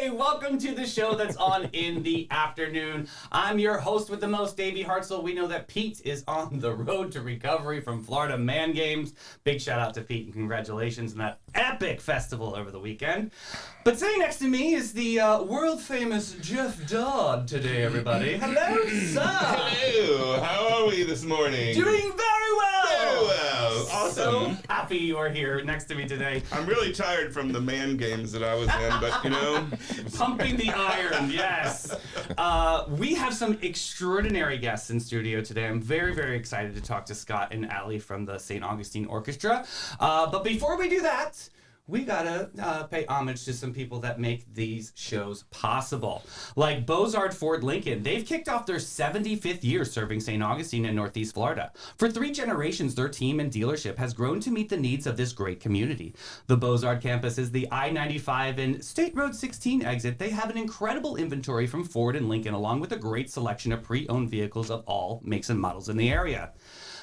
Welcome to the show that's on in the afternoon. I'm your host with the most, Davey Hartzell. We know that Pete is on the road to recovery from Florida Man Games. Big shout out to Pete and congratulations on that epic festival over the weekend. But sitting next to me is the world famous Jeff Dodd today, everybody. Hello, sir. Hello. How are we this morning? Doing very well. Very well. Awesome. So happy you are here next to me today. I'm really tired from the Man Games that I was in, but you know. Pumping the iron, yes. We have some extraordinary guests in studio today. I'm very, very excited to talk to Scott and Allie from the St. Augustine Orchestra. But before we do that, we gotta pay homage to some people that make these shows possible. Like Bozard Ford Lincoln. They've kicked off their 75th year serving St. Augustine in Northeast Florida. For 3 generations, their team and dealership has grown to meet the needs of this great community. The Bozard campus is the I-95 and State Road 16 exit. They have an incredible inventory from Ford and Lincoln, along with a great selection of pre-owned vehicles of all makes and models in the area.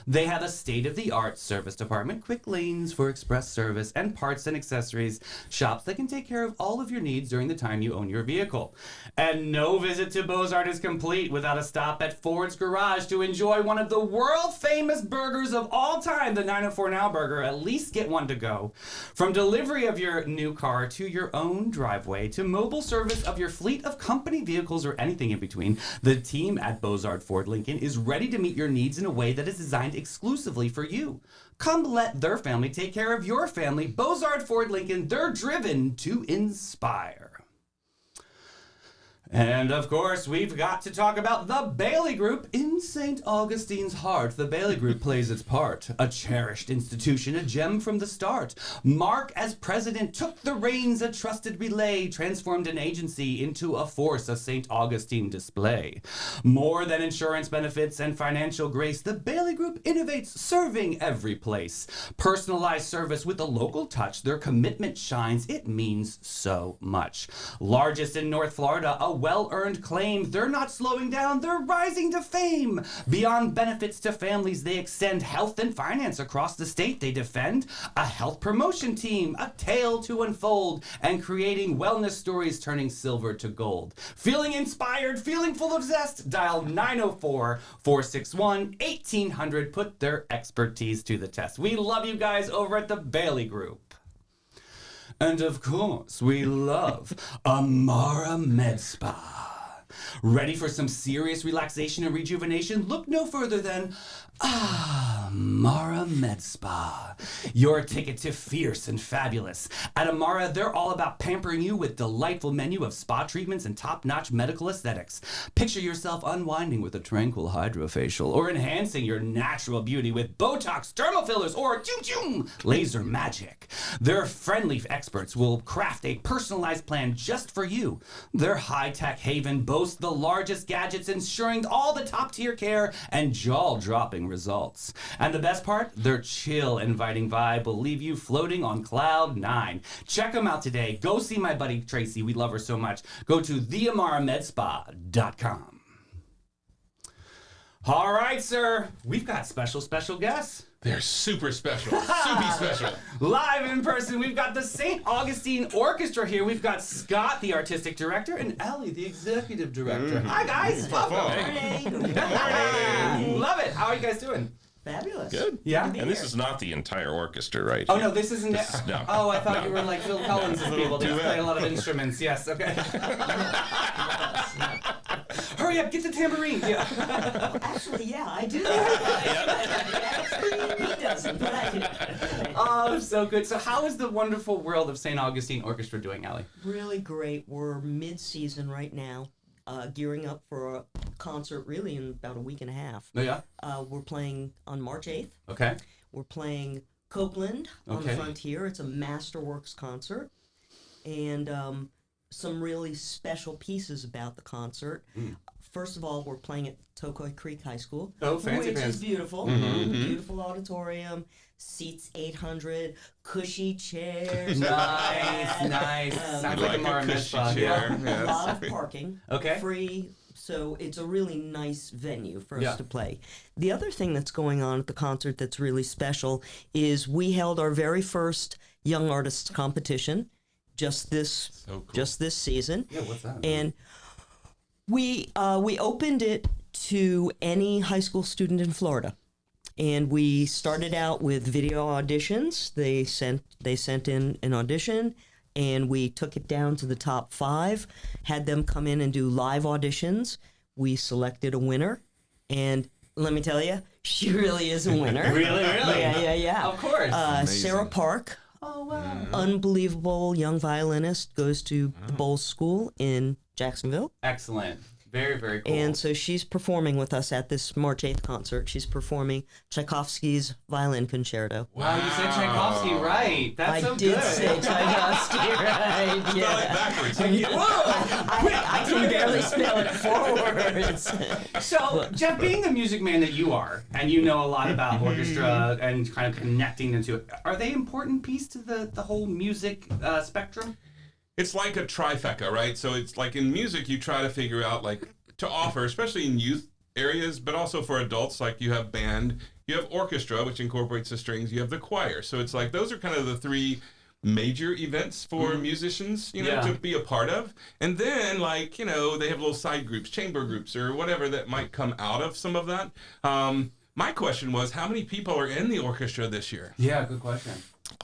They have a state-of-the-art service department, quick lanes for express service, and parts and accessories shops that can take care of all of your needs during the time you own your vehicle. And no visit to Bozard is complete without a stop at Ford's Garage to enjoy one of the world-famous burgers of all time, the 904 Now Burger. At least get one to go. From delivery of your new car to your own driveway to mobile service of your fleet of company vehicles or anything in between, the team at Bozard Ford Lincoln is ready to meet your needs in a way that is designed exclusively for you. Come let their family take care of your family. Bozard Ford Lincoln, they're driven to inspire. And of course, we've got to talk about the Bailey Group in St. Augustine's heart. The Bailey Group plays its part. A cherished institution, a gem from the start. Mark, as president, took the reins, a trusted relay, transformed an agency into a force, a St. Augustine display. More than insurance benefits and financial grace, the Bailey Group innovates, serving every place. Personalized service with a local touch, their commitment shines. It means so much. Largest in North Florida, a well-earned claim. They're not slowing down, they're rising to fame. Beyond benefits to families, they extend health and finance across the state. They defend a health promotion team, a tale to unfold, and creating wellness stories turning silver to gold. Feeling inspired, feeling full of zest? Dial 904-461-1800. Put their expertise to the test. We love you guys over at the Bailey Group. And of course, we love Amara Med Spa. Ready for some serious relaxation and rejuvenation? Look no further than Amara Med Spa. Your ticket to fierce and fabulous. At Amara, they're all about pampering you with delightful menu of spa treatments and top-notch medical aesthetics. Picture yourself unwinding with a tranquil hydrofacial or enhancing your natural beauty with Botox, dermal fillers, or laser magic. Their friendly experts will craft a personalized plan just for you. Their high-tech haven boasts the largest gadgets, ensuring all the top-tier care and jaw-dropping results. And the best part, their chill, inviting vibe will leave you floating on cloud 9. Check them out today. Go see my buddy Tracy. We love her so much. Go to theamaramedspa.com. All right, sir. We've got special guests. They're super special. Super special. Live in person, we've got the St. Augustine Orchestra here. We've got Scott, the artistic director, and Allie, the executive director. Hi, guys. Welcome. Hey. Morning. Love it. How are you guys doing? Fabulous. Good. Yeah? And this is not the entire orchestra, right? Oh, no, this isn't it. No. Oh, I thought you were like Phil Collins' people. They play a lot of instruments. Yes, okay. Hurry up, get the tambourine. Yeah. Actually, yeah, I do. Actually, he doesn't, but I do. Oh, so good. So how is the wonderful world of St. Augustine Orchestra doing, Allie? Really great. We're mid-season right now. gearing up for a concert really in about a week and a half. Oh, yeah? We're playing on March 8th. Okay. We're playing Copeland on the Okay. Frontier. It's a Masterworks concert. And some really special pieces about the concert. First of all, we're playing at Tokoi Creek High School, Oh, fancy which pants. is beautiful. Beautiful auditorium, seats 800, cushy chairs. Nice. Sounds like a Mara cushy Mitzvah. chair. Yeah. A lot of parking. Okay. Free. So it's a really nice venue for us Yeah. to play. The other thing that's going on at the concert that's really special is we held our very first Young Artists competition just this So cool. just this season. Yeah, what's that? And we opened it to any high school student in Florida. And we started out with video auditions. They sent in an audition, and we took it down to the top 5, had them come in and do live auditions. We selected a winner, and let me tell you, she really is a winner. Really? Yeah. Of course. Sarah Park, Oh, wow. unbelievable young violinist, goes to the Bowles School in Jacksonville. Excellent. Very, very cool. And so she's performing with us at this March 8th concert. She's performing Tchaikovsky's Violin Concerto. wow, you said Tchaikovsky right. That's I so did good. say Tchaikovsky, right? Spell it Yeah. backwards. I can barely spell it forwards. So, Jeff, being the music man that you are, and you know a lot about orchestra and kind of connecting them to it, are they an important piece to the whole music spectrum? It's like a trifecta, right? So it's like in music, you try to figure out like to offer, especially in youth areas, but also for adults, like you have band, you have orchestra, which incorporates the strings, you have the choir. So it's like those are kind of the 3 major events for musicians, Yeah. to be a part of. And then like, they have little side groups, chamber groups, or whatever that might come out of some of that. My question was, how many people are in the orchestra this year? Yeah, good question.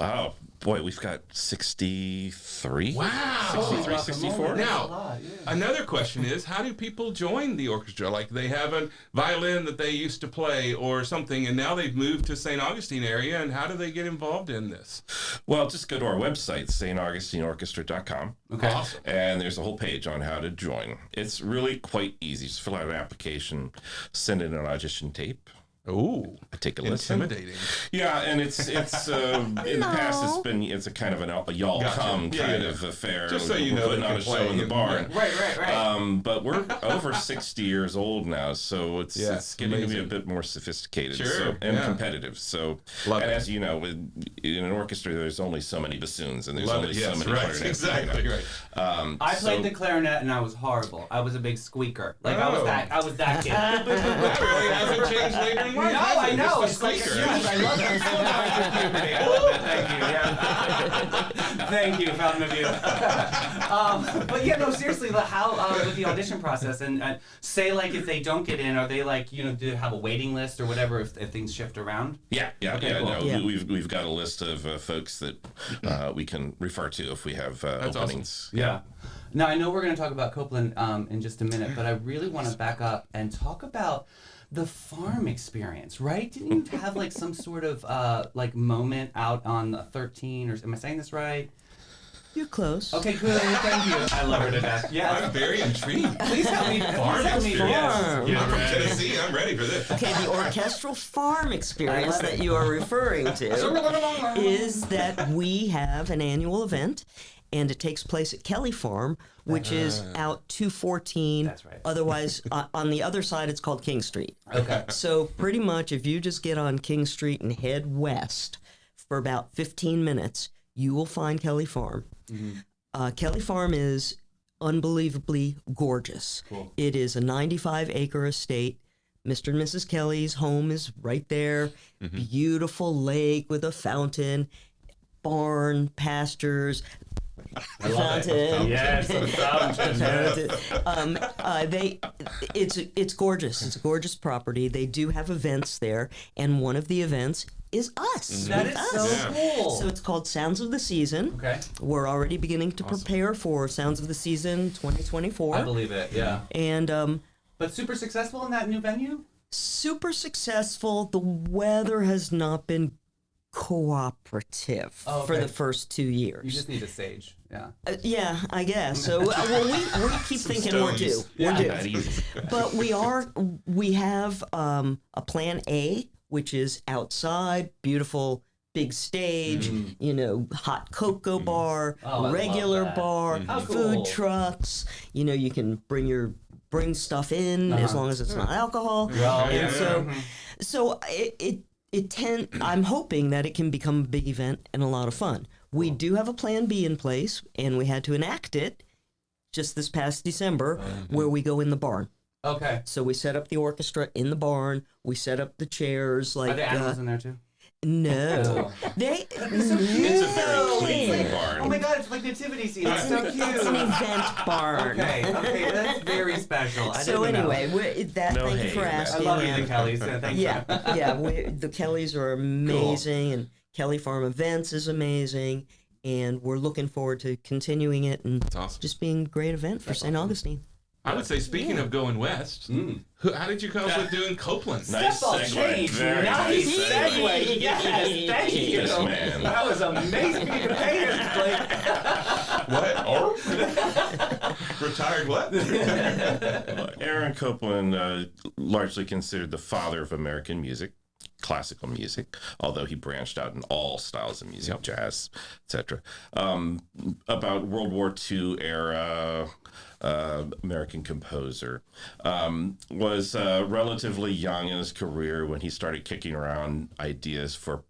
Oh, boy, we've got 63. Wow. 63, 64. Now, another question is, how do people join the orchestra? Like they have a violin that they used to play or something, and now they've moved to St. Augustine area, and how do they get involved in this? Well, just go to our website, staugustineorchestra.com. Okay. Awesome. And there's a whole page on how to join. It's really quite easy. Just fill out an application, send in an audition tape. Ooh, Take a listen. intimidating. Yeah, and it's in the past it's a kind of a y'all Gotcha. come Yeah, kind yeah. of affair. Just so We're you know putting they on can a show play in the and- barn. yeah. Right. But we're over 60 years old now, so it's Yes, getting to be a amazing. bit more sophisticated Sure, and yeah. competitive. So, Love and it. as you know, in an orchestra, there's only so many bassoons and there's Love only it. so Yes, many right. clarinets. Exactly right. I played So- the clarinet and I was horrible. I was a big squeaker. Like I was Oh. that kid. That really hasn't changed later in life. No, has I it? know. Just It's the like, squeaker. yes, I love it. I'm still going through puberty. I love it. Thank you. Yeah. Thank you, Fountain of Youth. But yeah, no, seriously, how with the audition process and say like if they don't get in, are they like do they have a waiting list or whatever if things shift around? Yeah, Okay, cool. no, Yeah. we've got a list of folks that we can refer to if we have That's openings. Yeah. Now I know we're going to talk about Copeland in just a minute, but I really want to back up and talk about the farm experience, right? Didn't you have like some sort of like moment out on the 13 or am I saying this right? You're close. Okay, good. Thank you. I love her to death. Yeah. I'm very intrigued. Please help me. Please help me. Farm. Yes. I'm from Tennessee. I'm ready for this. Okay, the orchestral farm experience I love it. that you are referring to is that we have an annual event, and it takes place at Kelly Farm, which is out 214. That's right. Otherwise, on the other side, it's called King Street. Okay. So pretty much, if you just get on King Street and head west for about 15 minutes, you will find Kelly Farm. Kelly Farm is unbelievably gorgeous. Cool. It is a 95-acre estate. Mr. and Mrs. Kelly's home is right there. Beautiful lake with a fountain, barn, pastures. Fountain. Yes, the fountain. It's gorgeous. It's a gorgeous property. They do have events there, and one of the events is us. That with is us. so cool. So it's called Sounds of the Season. Okay. We're already beginning to prepare for Sounds of the Season 2024. I believe it. Yeah. And But super successful in that new venue. super successful. The weather has not been cooperative for the first 2 years. You just need a sage. Yeah. Yeah, I guess. So well, we keep thinking we're due. stones. We're due. That easy. But we have a plan A, which is outside, beautiful big stage, hot cocoa bar, Oh, I regular love that. bar, How food cool. trucks. You can bring stuff in as long as it's not alcohol. So I'm hoping that it can become a big event and a lot of fun. We do have a plan B in place, and we had to enact it just this past December, where we go in the barn. Okay. So we set up the orchestra in the barn. We set up the chairs Are like there animals in there too? no, they It's a very clean barn. Oh my god, it's like nativity scene. It's so cute. It's an event barn. Okay, that's very special. I So didn't know. anyway, No thank you hay for in that. I asking. love you, and- the Kellys. Thanks. yeah. The Kellys are amazing, and Kelly Farm Events is amazing, and we're looking forward to continuing it and That's awesome. just being a great event for St. Augustine. I would say, speaking of going west, how did you come up with doing Copeland? Nice Step ball segue. change. Very Nice nice segue. Yes, thank you. Yes, man. That was amazing. You can pay us, Blake. What? Or? Retired what? Aaron Copland, largely considered the father of American music, classical music, although he branched out in all styles of music, jazz, etc. About World War II era American composer. Was relatively young in his career when he started kicking around ideas for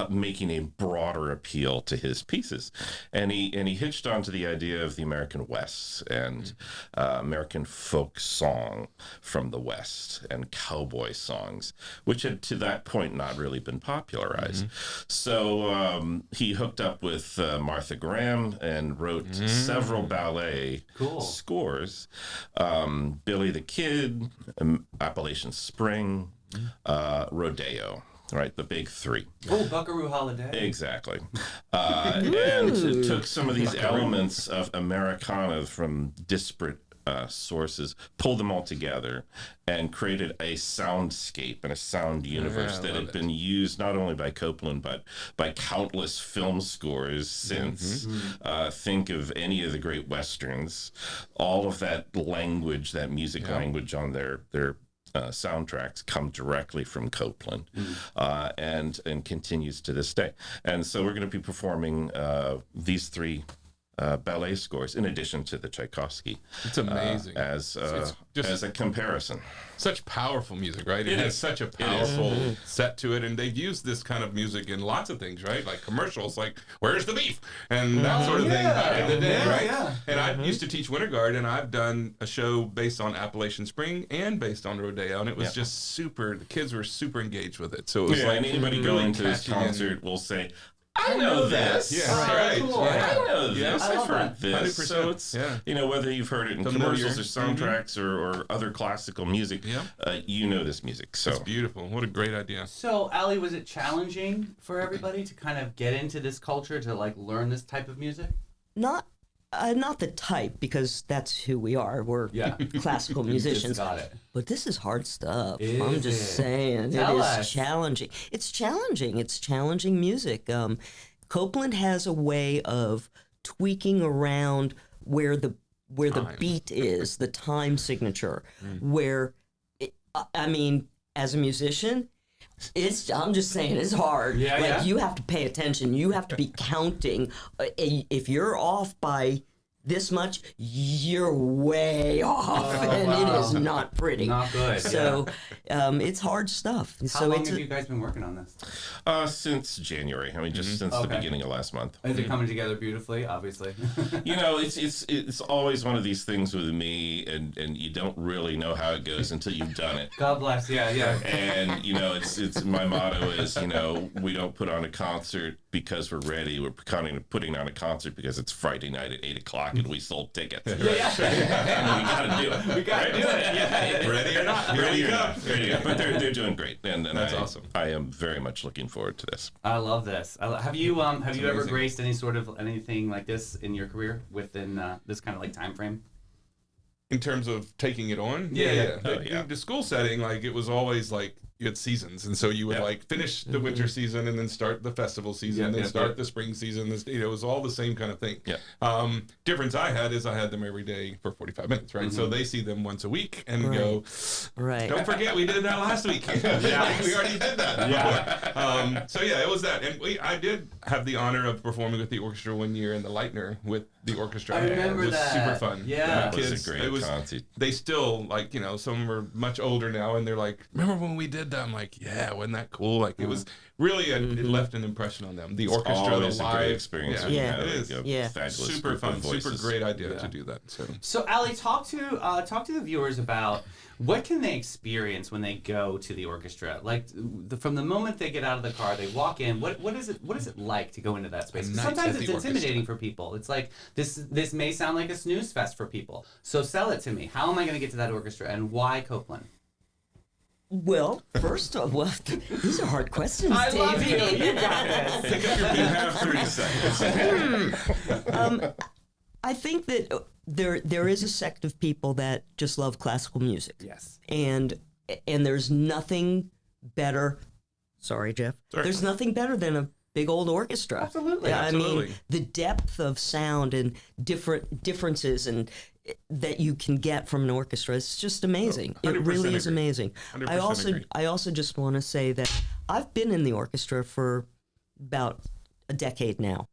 making a broader appeal to his pieces, and he hitched onto the idea of the American West and American folk song from the West and cowboy songs, which had to that point not really been popularized. So he hooked up with Martha Graham and wrote several ballet scores, Billy the Kid, Appalachian Spring, Rodeo. Right, the big three. Oh, Buckaroo Holiday. Exactly. And it took some of these elements of Americana from disparate sources, pulled them all together, and created a soundscape and a sound universe that had been used not only by Copland, but by countless film scores since. Think of any of the great Westerns. All of that language, that music language on their soundtracks come directly from Copland, and continues to this day. And so we're going to be performing these three ballet scores in addition to the Tchaikovsky. It's amazing. As just a comparison. Such powerful music, right? It has such a powerful set to it, and they've used this kind of music in lots of things, right? Like commercials, like "Where's the beef?" and that sort of thing back in the day, right? Yeah. And I used to teach Winter Guard, and I've done a show based on Appalachian Spring and based on Rodeo, and it was just super. The kids were super engaged with it, so it was like and anybody really going to this catchy and- concert will say, I know this. Yeah, Right. right. Cool. Yeah. I know this. Yeah, I love I've heard that. this. 100%. So it's, whether you've heard it in Familiar. commercials or soundtracks or other classical music, you know this music. So It's beautiful. What a great idea. So, Allie, was it challenging for everybody to kind of get into this culture, to like learn this type of music? Not the type, because that's who we are. We're classical You just musicians. got it. But this is hard stuff. Is I'm just it? saying. Tell it is us. challenging. It's challenging. It's challenging music. Copeland has a way of tweaking around where the beat is, the time signature, where I mean, as a musician, I'm just saying it's hard. You have to pay attention. You have to be counting. If you're off by this much, you're way off, and it is not pretty. Not good. So it's hard stuff. How long have you guys been working on this? since January. I mean, just since the beginning of last month. Is it coming together beautifully? Obviously. It's always one of these things with me, and you don't really know how it goes until you've done it. God bless. Yeah. And it's my motto is we don't put on a concert because we're ready. We're putting on a concert because it's Friday night at 8:00 and we sold tickets. And we gotta do it. We gotta do it. Yeah. Ready or not, here you go. But they're doing great, and That's awesome. I am very much looking forward to this. I love this. Have you ever amazing. graced anything like this in your career within this kind of like time frame? In terms of taking it on? Yeah. In the school setting, like, it was always like, you had seasons, and so you would like finish the winter season and then start the festival season, and then start the spring season. It was all the same kind of thing. Yeah. Difference I had is I had them every day for 45 minutes, right? So they see them once a week and go, Right. don't forget we did that last week. We already did that. Yeah. So yeah, it was that, and I did have the honor of performing with the orchestra one year in the Lightner with the orchestra. I remember it was that. super fun. Yeah. It was a great concert. They still, like, some are much older now, and they're like, remember when we did that? I'm like, yeah, wasn't that cool? Like, it was really, it left an impression on them. The orchestra, the Always a live great experience. Yeah, when you Yeah. have it is. Yeah. Fabulous Super group fun, of voices. super great idea to do that. So, Allie, talk to the viewers about what can they experience when they go to the orchestra. Like from the moment they get out of the car, they walk in. What is it like to go into that space? 'Cause sometimes it's intimidating for people. It's like this may sound like a snooze fest for people. So sell it to me. How am I going to get to that orchestra, and why Copeland? Well, first of all, these are hard questions, I love you. Davey. You got this. You have 30 seconds. I think that there is a sect of people that just love classical music. Yes. And there's nothing better. Sorry, Jeff. There's nothing better than a big old orchestra. Absolutely. Yeah, I mean, Absolutely. the depth of sound and differences and that you can get from an orchestra is just amazing. It 100% really is agree. amazing. 100% agree. I also just want to say that I've been in the orchestra for about a decade now,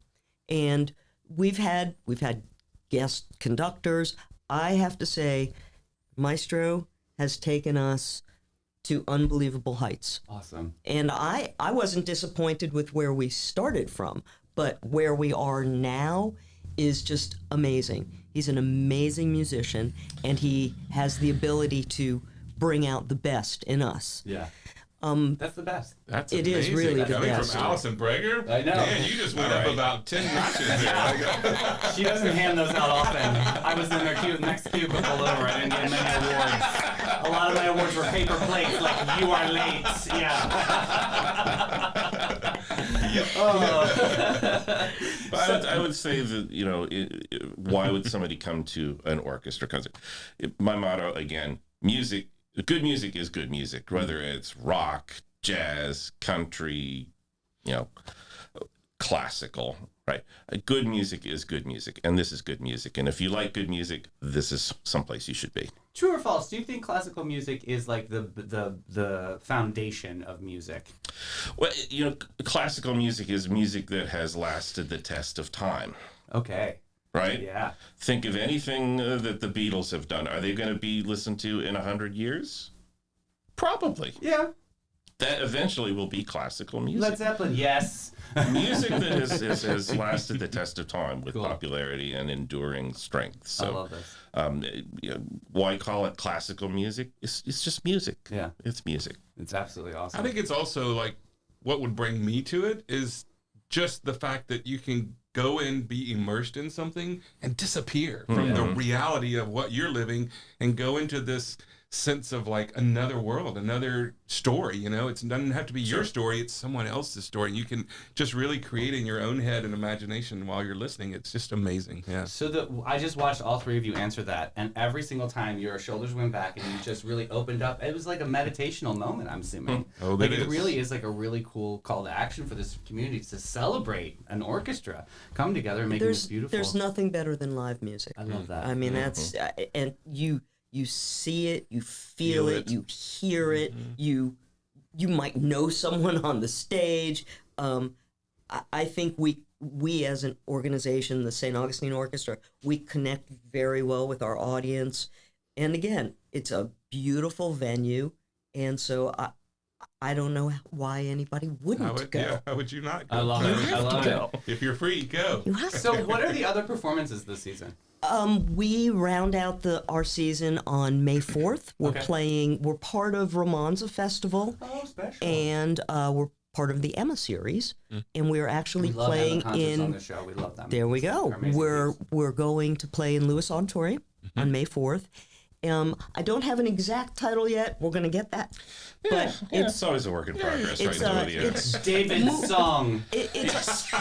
and we've had guest conductors. I have to say, Maestro has taken us to unbelievable heights. Awesome. And I wasn't disappointed with where we started from, but where we are now is just amazing. He's an amazing musician, and he has the ability to bring out the best in us. Yeah. That's the best. That's It is amazing. really the Coming best. from Allyson Breger. I know. Man, you just went up about 10 notches there. She doesn't hand those out often. I was in her next cubicle over. I didn't get many awards. A lot of my awards were paper plates, like "You are late." But I would say that, why would somebody come to an orchestra concert? My motto, again, good music is good music, whether it's rock, jazz, country, classical, right? Good music is good music, and this is good music. And if you like good music, this is someplace you should be. True or false? Do you think classical music is like the foundation of music? Well, classical music is music that has lasted the test of time, Okay. right? Yeah. Think of anything that the Beatles have done. Are they going to be listened to in 100 years? Probably. Yeah. That eventually will be classical music. Led Zeppelin. Yes. Music that has lasted the test of time with Cool. popularity and enduring strength. So, I love this. why call it classical music? It's just music. Yeah. It's music. It's absolutely awesome. I think it's also like what would bring me to it is just the fact that you can go in, be immersed in something, and disappear from the reality of what you're living and go into this sense of like another world, another story. It doesn't have to be your story, it's someone else's story. And you can just really create in your own head and imagination while you're listening. It's just amazing. Yeah. So I just watched all three of you answer that, and every single time your shoulders went back and you just really opened up. It was like a meditational moment, I'm assuming. Oh, like that it is. really is like a really cool call to action for this community to celebrate an orchestra, come together and make this beautiful. There's nothing better than live music. I love that. I mean, that's and you see it, you feel it, you hear it, you might know someone on the stage. I think we as an organization, the St. Augustine Orchestra, we connect very well with our audience. And again, it's a beautiful venue, and so I don't know why anybody wouldn't go. How would you not go? I love it. I love go. it. If you're free, go. You have to. So what are the other performances this season? We round out our season on May 4th. We're part of Romanza Festival, Oh, special. and we're part of the Emma series, and we're actually we love playing having concerts on in. the show. We love them. There we go. They're amazing We're things. we're going to play in Lewis Auditorium on May 4th. I don't have an exact title yet. We're going to get that. But It's always a work in progress, it's, right? it's David's song. it's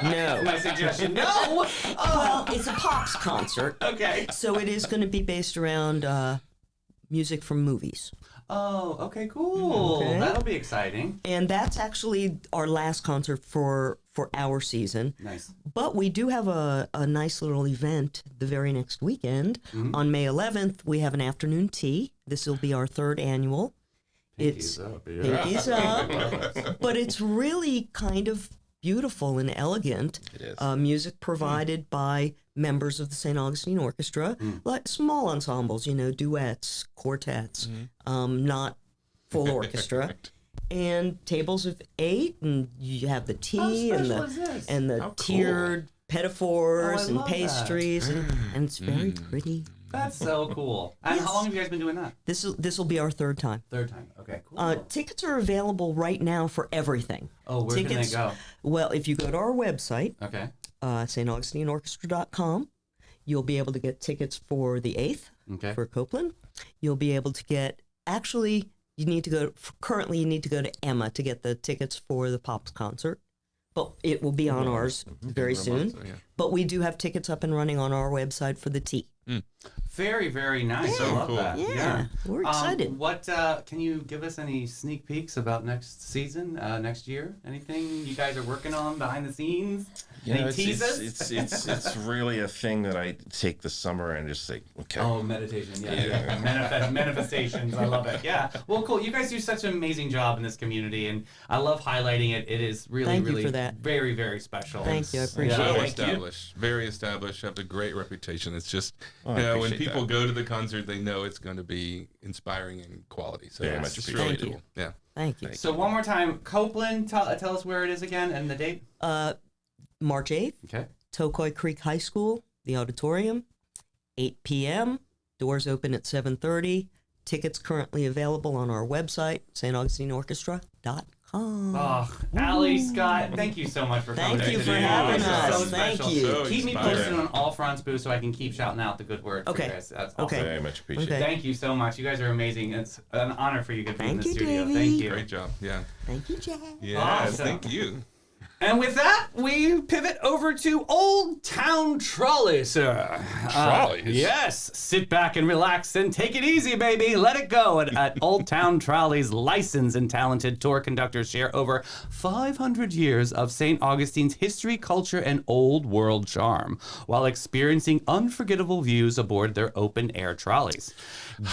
no. My suggestion. No. Well, it's a pops concert, Okay. so it is going to be based around music from movies. Oh, okay, cool. Okay. That'll be exciting. And that's actually our last concert for our season. Nice. But we do have a nice little event the very next weekend. On May 11th, we have an afternoon tea. This will be our 3rd annual. It's Pinkies up. But it's really kind of beautiful and elegant. It is. Music provided by members of the St. Augustine Orchestra, like small ensembles, duets, quartets, not full orchestra. And tables of 8, and you have the tea How and special is this? the How cool. tiered pedophores Oh, I and love that. pastries, and it's very pretty. That's so cool. And how long have you guys been doing that? This will be our 3rd time. 3rd time. Okay, cool. Tickets are available right now for everything. Oh, where can they go? Well, if you go to our website, Okay. staugustineorchestra.com, you'll be able to get tickets for the 8th Okay. for Copeland. You'll be able to get, actually, currently you need to go to Emma to get the tickets for the Pops concert. But it will be on ours very soon. But we do have tickets up and running on our website for the tea. Very, very nice. I love cool. that. Yeah, we're excited. What can you give us any sneak peeks about next season, next year? Anything you guys are working on behind the scenes? Any it's, teases? it's really a thing that I take the summer and just say, okay. Oh, meditation. Yeah. Manifestations. I love it. Yeah. Well, cool. You guys do such an amazing job in this community, and I love highlighting it. It is really, Thank you really for that. very, very special. Thank you. I appreciate Yeah. it. Well Thank you. established, very established, have a great reputation. It's just, I when appreciate people that. go to the concert, they know it's going to be inspiring and quality. So Very it's much just appreciated. really Thank cool. Yeah. Thank you. So one more time, Copeland. Tell us where it is again and the date. March 8th, Okay. Tocoy Creek High School, the auditorium, 8 p.m. Doors open at 7:30. Tickets currently available on our website, staugustineorchestra.com. Oh, Allie, Scott, thank you so much for coming. Thank you today. for having This is us. so Thank special. you. So Keep me inspiring. posted on all fronts, Boo, so I can keep shouting out the good word for Okay. you guys. That's awesome. Okay. Very much appreciated. Okay. Thank you so much. You guys are amazing. It's an honor for you to be in Thank the you, studio. Davey. Thank you. Great job. Yeah. Thank you, Jack. Yeah. Awesome. Thank you. And with that, we pivot over to Old Town Trolley, sir. Trolleys? Yes. Sit back and relax and take it easy, baby. Let it go. At Old Town Trolley's licensed and talented tour conductors share over 500 years of St. Augustine's history, culture, and old world charm while experiencing unforgettable views aboard their open-air trolleys.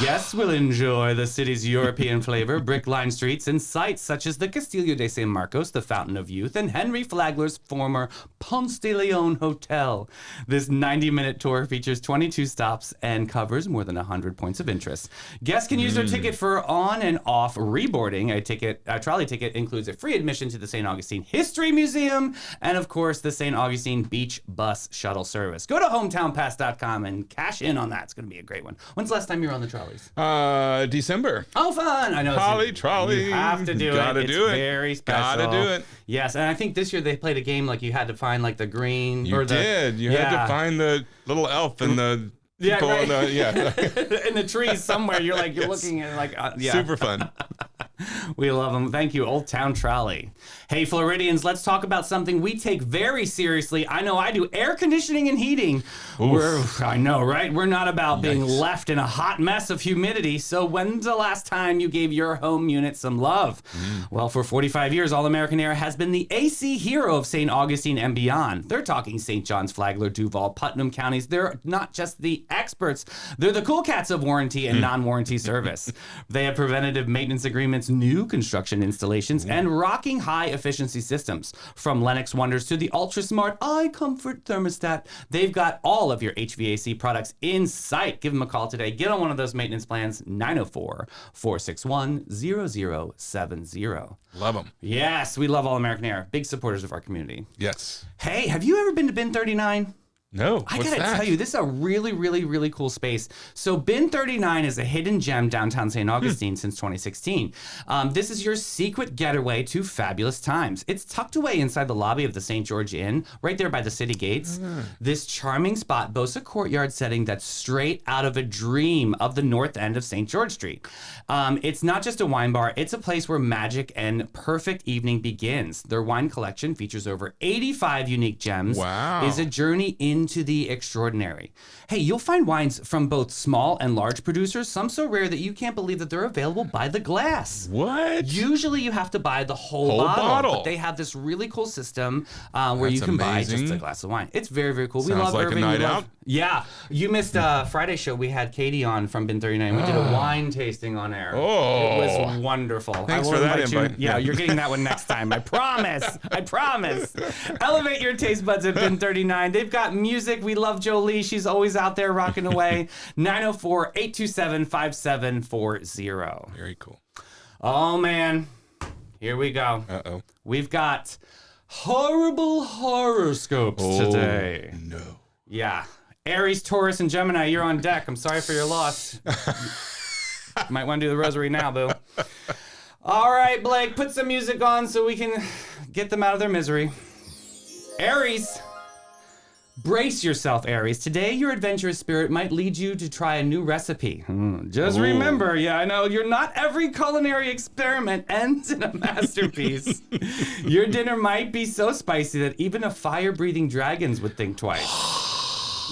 Guests will enjoy the city's European flavor, brick-lined streets, and sights such as the Castillo de San Marcos, the Fountain of Youth, and Henry Flagler's former Ponce de Leon Hotel. This 90-minute tour features 22 stops and covers more than 100 points of interest. Guests can use their ticket for on and off reboarding. A trolley ticket includes a free admission to the St. Augustine History Museum and, of course, the St. Augustine Beach Bus Shuttle Service. Go to hometownpass.com and cash in on that. It's going to be a great one. When's the last time you were on the trolleys? December. Oh, fun! I know. Holly Trolley. You have to do Gotta it. do It's it. very special. Gotta do it. Yes, and I think this year they played a game like you had to find like the green. You or the, did. You had to find the little elf and the Yeah, people. right. In in the trees somewhere. You're like you're looking at like yeah. Super fun. We love them. Thank you, Old Town Trolley. Hey, Floridians, let's talk about something we take very seriously. I know I do. Air conditioning and heating. I know, right? We're not about being left in a hot mess of humidity. So when's the last time you gave your home unit some love? Well, for 45 years, All American Air has been the AC hero of St. Augustine and beyond. They're talking St. John's, Flagler, Duval, Putnam counties. They're not just the experts. They're the cool cats of warranty and non-warranty service. They have preventative maintenance agreements, new construction installations, and rocking high efficiency systems. From Lennox Wonders to the ultra smart iComfort thermostat, they've got all of your HVAC products in sight. Give them a call today. Get on one of those maintenance plans, 904-461-0070. Love them. Yes, we love All American Air. Big supporters of our community. Yes. Hey, have you ever been to Bin 39? No. I what's gotta that? tell you, this is a really, really, really cool space. So Bin 39 is a hidden gem downtown St. Augustine since 2016. This is your secret getaway to fabulous times. It's tucked away inside the lobby of the St. George Inn, right there by the city gates. This charming spot boasts a courtyard setting that's straight out of a dream of the north end of St. George Street. It's not just a wine bar, it's a place where magic and perfect evening begins. Their wine collection features over 85 unique gems. Wow. Is a journey in into the extraordinary. Hey, you'll find wines from both small and large producers, some so rare that you can't believe that they're available by the glass. What? Usually you have to buy the whole bottle, but they have this really cool system where you can buy just a glass of wine. It's very, very cool. We love like Irving. a night out. Yeah. You missed Friday's show. We had Katie on from Bin 39. We did a wine tasting on air. Oh. It was wonderful. Thanks for that invite. Yeah, you're getting that one next time. I promise. I promise. Elevate your taste buds at Bin 39. They've got music. We love Jolie. She's always out there rocking away. 904-827-5740. Very cool. Oh, man. Here we go. Uh-oh. We've got horrible horoscopes today. No. Yeah. Aries, Taurus, and Gemini, you're on deck. I'm sorry for your loss. Might want to do the rosary now, boo. All right, Blake, put some music on so we can get them out of their misery. Aries. Brace yourself, Aries. Today, your adventurous spirit might lead you to try a new recipe. Just remember, I know, you're not every culinary experiment ends in a masterpiece. Your dinner might be so spicy that even a fire-breathing dragons would think twice.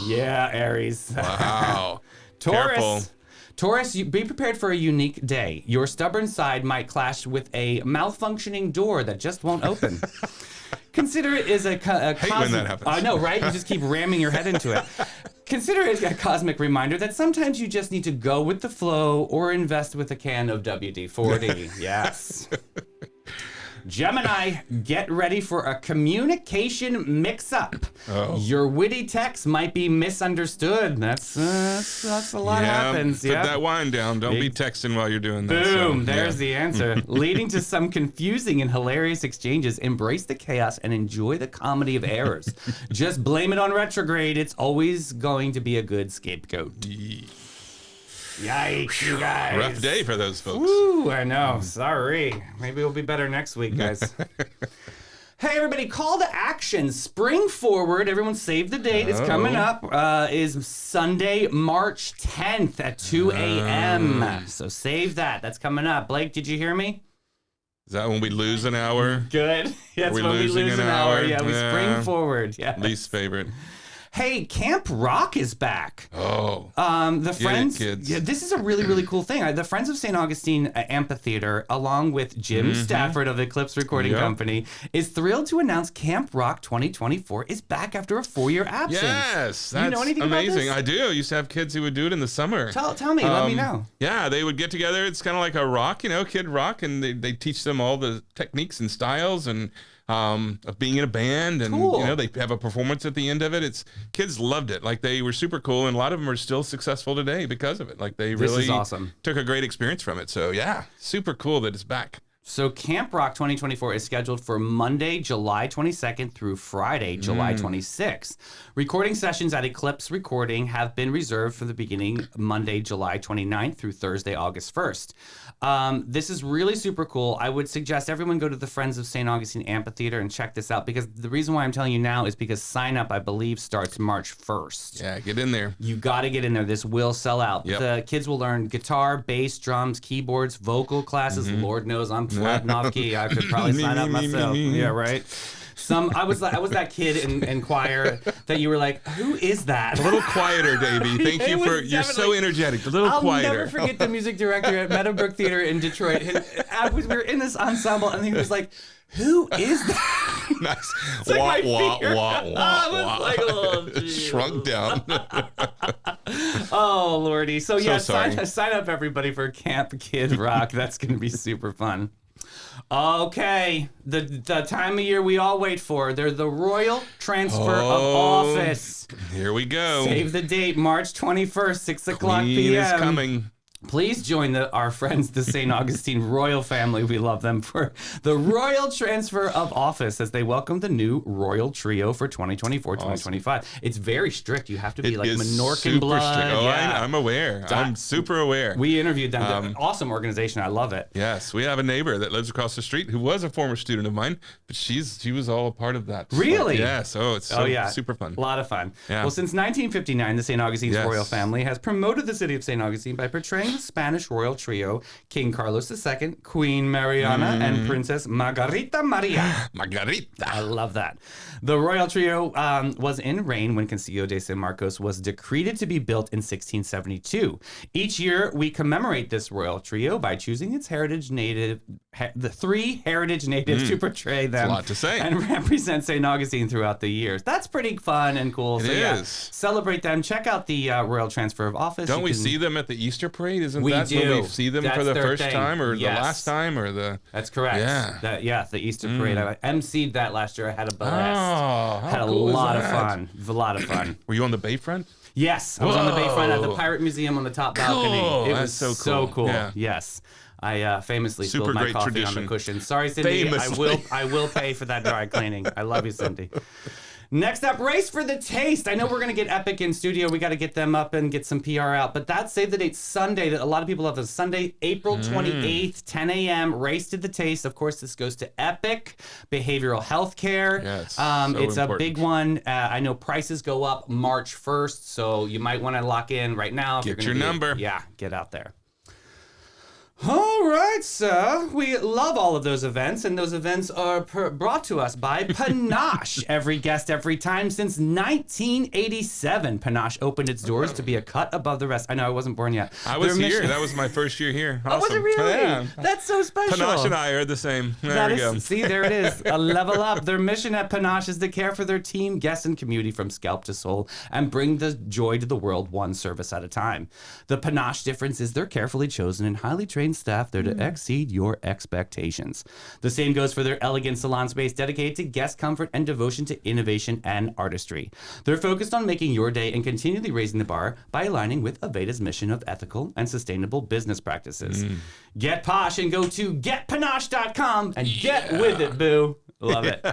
Yeah, Aries. Wow. Taurus. Careful. Taurus, be prepared for a unique day. Your stubborn side might clash with a malfunctioning door that just won't open. Consider it is a hate when that happens. I know, right? You just keep ramming your head into it. Consider it a cosmic reminder that sometimes you just need to go with the flow or invest with a can of WD-40. Yes. Gemini, get ready for a communication mix-up. Oh. Your witty text might be misunderstood. That's a lot happens. Put that wine down. Don't be texting while you're doing that. Boom, there's the answer. Leading to some confusing and hilarious exchanges. Embrace the chaos and enjoy the comedy of errors. Just blame it on retrograde. It's always going to be a good scapegoat. Yikes, you guys. Rough day for those folks. Woo, I know. Sorry. Maybe we'll be better next week, guys. Hey, everybody, call to action. Spring forward. Everyone save the date. It's coming up. Is Sunday, March 10th at 2 a.m. So save that. That's coming up. Blake, did you hear me? Is that when we lose an hour? Good. That's when we lose an hour. Yeah, we spring forward. Yeah. Least favorite. Hey, Camp Rock is back. Oh. The Friends. kids. Yeah, this is a really, really cool thing. The Friends of St. Augustine Amphitheater, along with Jim Stafford of Eclipse Recording Company, is thrilled to announce Camp Rock 2024 is back after a 4-year absence. Yes, that's you know anything amazing. About I do. I used to have kids who would do it in the summer. Tell me. Let me know. Yeah, they would get together. It's kind of like a rock, kid rock, and they teach them all the techniques and styles and of being in a band, and cool. They have a performance at the end of it. Kids loved it. Like, they were super cool, and a lot of them are still successful today because of it. Like, they really awesome. Took a great experience from it. So yeah, super cool that it's back. So Camp Rock 2024 is scheduled for Monday, July 22nd through Friday, July 26th. Recording sessions at Eclipse Recording have been reserved for the beginning Monday, July 29th through Thursday, August 1st. This is really super cool. I would suggest everyone go to the Friends of St. Augustine Amphitheater and check this out, because the reason why I'm telling you now is because sign up, I believe, starts March 1st. Yeah, get in there. You got to get in there. This will sell out. Yep. The kids will learn guitar, bass, drums, keyboards, vocal classes. Lord knows I'm flatting off key. I could probably sign up myself. Yeah, right. I was that kid in choir that you were like, who is that? A little quieter, Davey. Thank you for, you're so energetic. A little quieter. I'll never forget the music director at Meadowbrook Theater in Detroit. We were in this ensemble, and he was like, who is that? Nice. Like wah. Like, oh, Shrunk down. Oh, Lordy. So yeah, sorry. sign up, everybody, for Camp Kid Rock. That's going to be super fun. Okay, the time of year we all wait for. They're the Royal Transfer of Office. Here we go. Save the date, March 21st, 6 o'clock Queen p.m. is coming. Please join our friends, the St. Augustine Royal family. We love them for the Royal Transfer of Office as they welcome the new Royal Trio for 2024-2025. It's very strict. You have to be like Menorcan blood. Strict. Oh, yeah. I'm aware. I'm super aware. We interviewed them. They're an awesome organization. I love it. Yes, we have a neighbor that lives across the street who was a former student of mine, but she was all a part of that. Really? Yeah. So it's super fun. A lot of fun. Yeah. Well, since 1959, the St. Augustine's Yes. royal family has promoted the city of St. Augustine by portraying young Spanish royal trio, King Carlos II, Queen Mariana, and Princess Margarita Maria. Margarita. I love that. The royal trio was in reign when Castillo de San Marcos was decreed to be built in 1672. Each year, we commemorate this royal trio by choosing its the three heritage natives to portray them. a lot to say. And represent St. Augustine throughout the years. That's pretty fun and cool. It Yeah, is. celebrate them. Check out the royal transfer of office. Don't You we can- see them at the Easter parade? Isn't We that do. when we see them That's for the their first thing. time or Yes. the last time or the... That's correct. Yeah. The Easter parade. I emceed that last year. I had a blast. Oh, how had a cool is lot of that? fun. A lot of fun. Were you on the bayfront? Yes, I was on the bayfront at the Whoa. Pirate Museum on the top balcony. Cool. It That's was so cool. Yeah. Yes. I famously Super spilled my great coffee on tradition. the cushion. Sorry, Cindy. Famously. I will pay for that dry cleaning. I love you, Cindy. Next up, Race for the Taste. I know we're going to get Epic in studio. We got to get them up and get some PR out. But that's Save the Date Sunday. That a lot of people have a Sunday, April 28th, 10 a.m. Race to the Taste. Of course, this goes to Epic Behavioral Health Care. Yes, It's so a big one. I know prices go up March 1st, so you might want to lock in right now. If Get you're gonna your number. Yeah, get out there. All right, sir. We love all of those events, and those events are brought to us by Panache. Every guest, every time since 1987. Panache opened its doors to be a cut above the rest. I know I wasn't born yet. I was Their here. mission- That was my first year here. Oh, was it Awesome. really? Yeah. That's so special. Panache and I are the same. There That we is- go. See, there it is. A level up. Their mission at Panache is to care for their team, guests, and community from scalp to soul and bring the joy to the world one service at a time. The Panache difference is their carefully chosen and highly trained staff there to exceed your expectations. The same goes for their elegant salon space dedicated to guest comfort and devotion to innovation and artistry. They're focused on making your day and continually raising the bar by aligning with Aveda's mission of ethical and sustainable business practices. Get posh and go to getpanache.com and get with it, boo. Love it.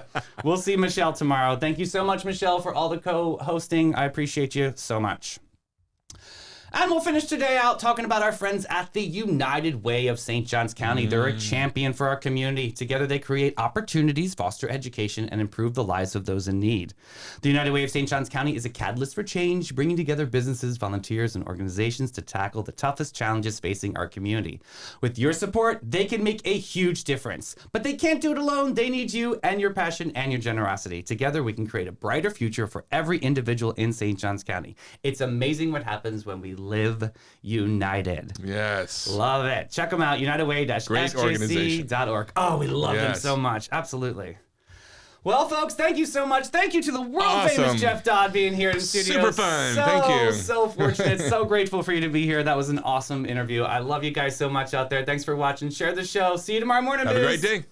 We'll see Michelle tomorrow. Thank you so much, Michelle, for all the co-hosting. I appreciate you so much. And we'll finish today out talking about our friends at the United Way of St. Johns County. They're a champion for our community. Together, they create opportunities, foster education, and improve the lives of those in need. The United Way of St. Johns County is a catalyst for change, bringing together businesses, volunteers, and organizations to tackle the toughest challenges facing our community. With your support, they can make a huge difference. But they can't do it alone. They need you and your passion and your generosity. Together, we can create a brighter future for every individual in St. Johns County. It's amazing what happens when we live united. Yes. Love it. Check them out, unitedway-sjc.org. Oh, we love them Yes. so much. Absolutely. Well, folks, thank you so much. Thank you to the world Awesome. famous Jeff Dodd being here in the studio. Super fun. So, Thank you. So fortunate. So grateful for you to be here. That was an awesome interview. I love you guys so much out there. Thanks for watching. Share the show. See you tomorrow morning, Have a biz. great day.